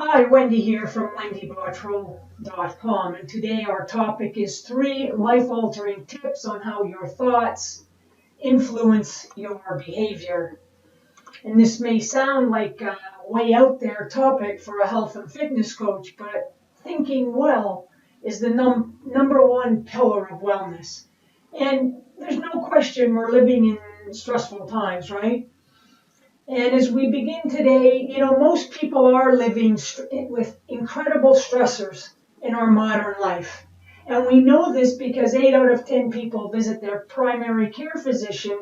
Hi, Wendy here from wendybottrell.com, and today our topic is 3 life-altering tips on how your thoughts influence your behavior. And this may sound like a way out there topic for a health and fitness coach, but thinking well is the number one pillar of wellness. And there's no question we're living in stressful times, right? And as we begin today, most people are living with incredible stressors in our modern life. And we know this because 8 out of 10 people visit their primary care physician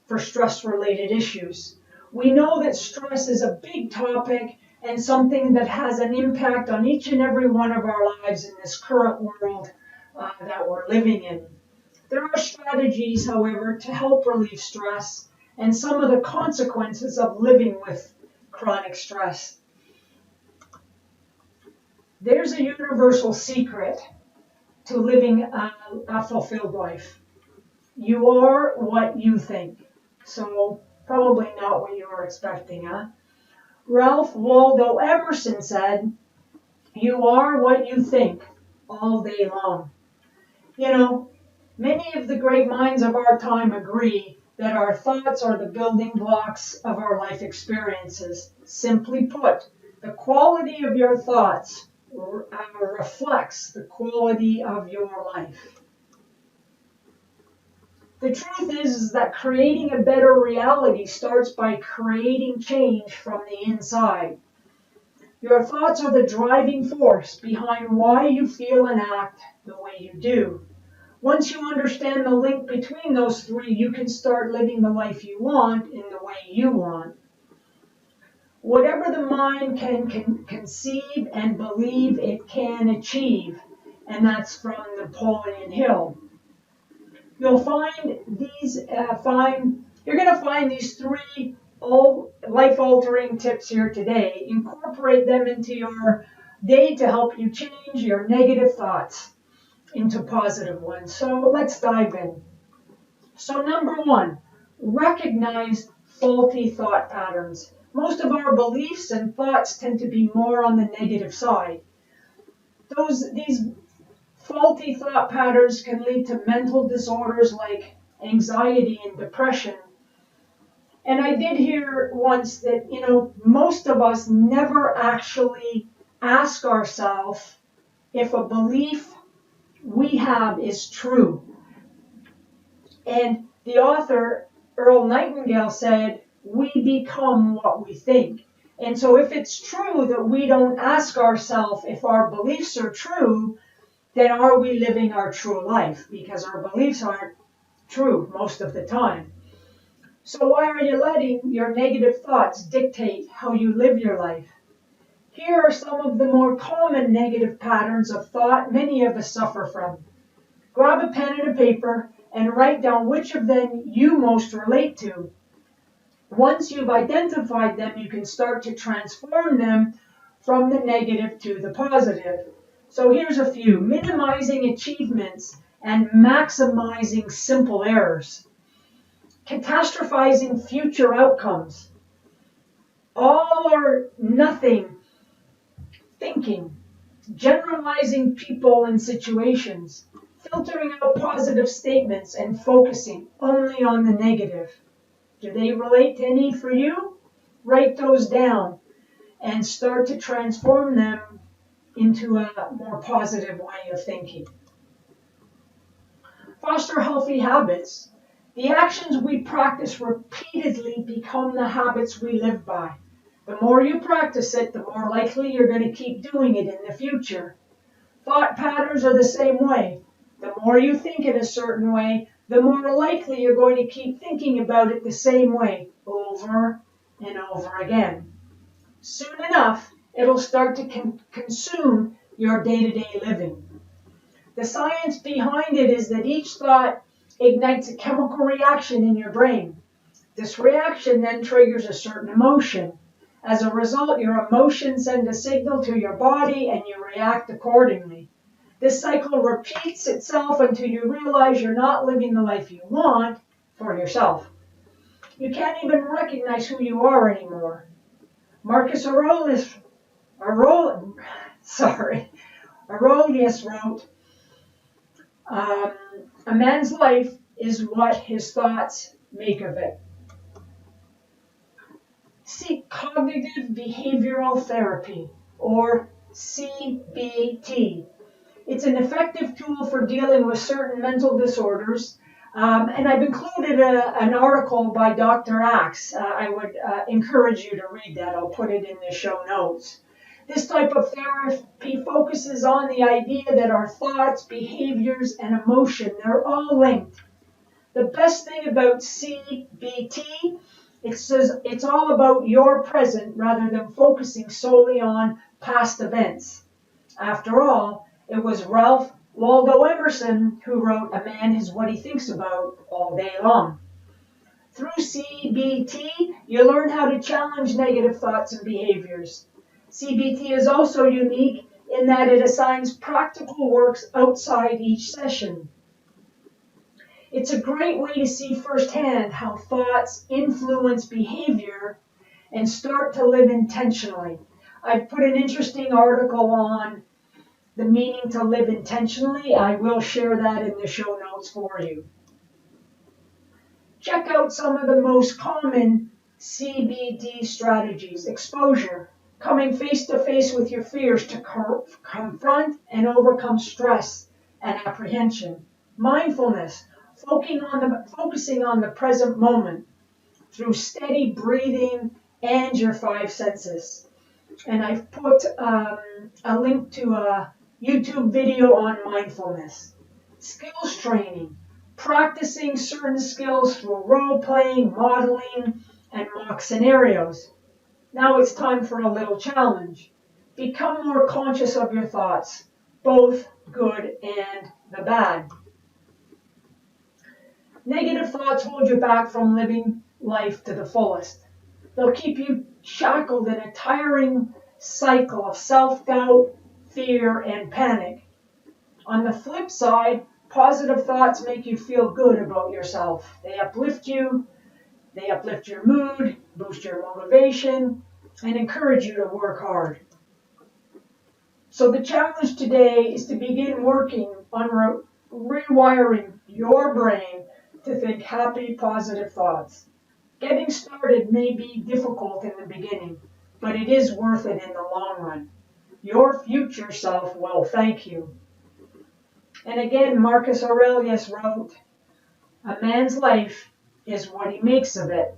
for stress-related issues. We know that stress is a big topic and something that has an impact on each and every one of our lives in this current world that we're living in. There are strategies, however, to help relieve stress and some of the consequences of living with chronic stress. There's a universal secret to living a fulfilled life. You are what you think. So probably not what you were expecting, huh? Ralph Waldo Emerson said, "You are what you think all day long." Many of the great minds of our time agree that our thoughts are the building blocks of our life experiences. Simply put, the quality of your thoughts reflects the quality of your life. The truth is that creating a better reality starts by creating change from the inside. Your thoughts are the driving force behind why you feel and act the way you do. Once you understand the link between those 3, you can start living the life you want in the way you want. Whatever the mind can conceive and believe it can achieve, and that's from Napoleon Hill. You'll find you're going to find these 3 life-altering tips here today. Incorporate them into your day to help you change your negative thoughts into positive ones. So let's dive in. So number 1, recognize faulty thought patterns. Most of our beliefs and thoughts tend to be more on the negative side. These faulty thought patterns can lead to mental disorders like anxiety and depression. And I did hear once that, most of us never actually ask ourselves if a belief we have is true. And the author, Earl Nightingale, said, "We become what we think." And so if it's true that we don't ask ourselves if our beliefs are true, then are we living our true life? Because our beliefs aren't true most of the time. So why are you letting your negative thoughts dictate how you live your life? Here are some of the more common negative patterns of thought many of us suffer from. Grab a pen and a paper and write down which of them you most relate to. Once you've identified them, you can start to transform them from the negative to the positive. So here's a few: minimizing achievements and maximizing simple errors. Catastrophizing future outcomes. All or nothing thinking. Generalizing people and situations. Filtering out positive statements and focusing only on the negative. Do they relate to any for you? Write those down and start to transform them into a more positive way of thinking. Foster healthy habits. The actions we practice repeatedly become the habits we live by. The more you practice it, the more likely you're going to keep doing it in the future. Thought patterns are the same way. The more you think in a certain way, the more likely you're going to keep thinking about it the same way over and over again. Soon enough, it'll start to consume your day-to-day living. The science behind it is that each thought ignites a chemical reaction in your brain. This reaction then triggers a certain emotion. As a result, your emotions send a signal to your body and you react accordingly. This cycle repeats itself until you realize you're not living the life you want for yourself. You can't even recognize who you are anymore. Marcus Aurelius Aurelius wrote, a man's life is what his thoughts make of it. Seek cognitive behavioral therapy, or CBT. It's an effective tool for dealing with certain mental disorders. And I've included an article by Dr. Axe. I would encourage you to read that. I'll put it in the show notes. This type of therapy focuses on the idea that our thoughts, behaviors, and emotion, they're all linked. The best thing about CBT, it says it's all about your present rather than focusing solely on past events. After all, it was Waldo Emerson who wrote, "A man is what he thinks about all day long." Through CBT, you learn how to challenge negative thoughts and behaviors. CBT is also unique in that it assigns practical works outside each session. It's a great way to see firsthand how thoughts influence behavior and start to live intentionally. I've put an interesting article on the meaning to live intentionally. I will share that in the show notes for you. Check out some of the most common CBT strategies. Exposure, coming face to face with your fears to confront and overcome stress and apprehension. Mindfulness, focusing on the present moment through steady breathing and your five senses. And I've put a link to a YouTube video on mindfulness. Skills training, practicing certain skills through role playing, modeling, and mock scenarios. Now it's time for a little challenge. Become more conscious of your thoughts, both good and the bad. Negative thoughts hold you back from living life to the fullest. They'll keep you shackled in a tiring cycle of self-doubt, fear, and panic. On the flip side, positive thoughts make you feel good about yourself. They uplift you, they uplift your mood, boost your motivation, and encourage you to work hard. So the challenge today is to begin working on rewiring your brain to think happy, positive thoughts. Getting started may be difficult in the beginning, but it is worth it in the long run. Your future self will thank you. And again, Marcus Aurelius wrote, a man's life is what he makes of it.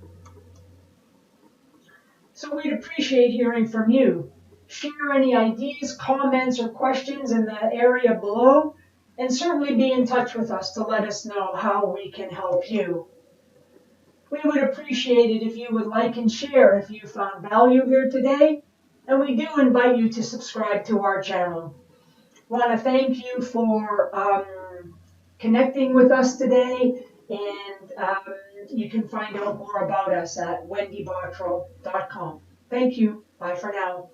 So we'd appreciate hearing from you. Share any ideas, comments, or questions in the area below, and certainly be in touch with us to let us know how we can help you. We would appreciate it if you would like and share if you found value here today, and we do invite you to subscribe to our channel. I want to thank you for connecting with us today, and you can find out more about us at wendybottrell.com. Thank you. Bye for now.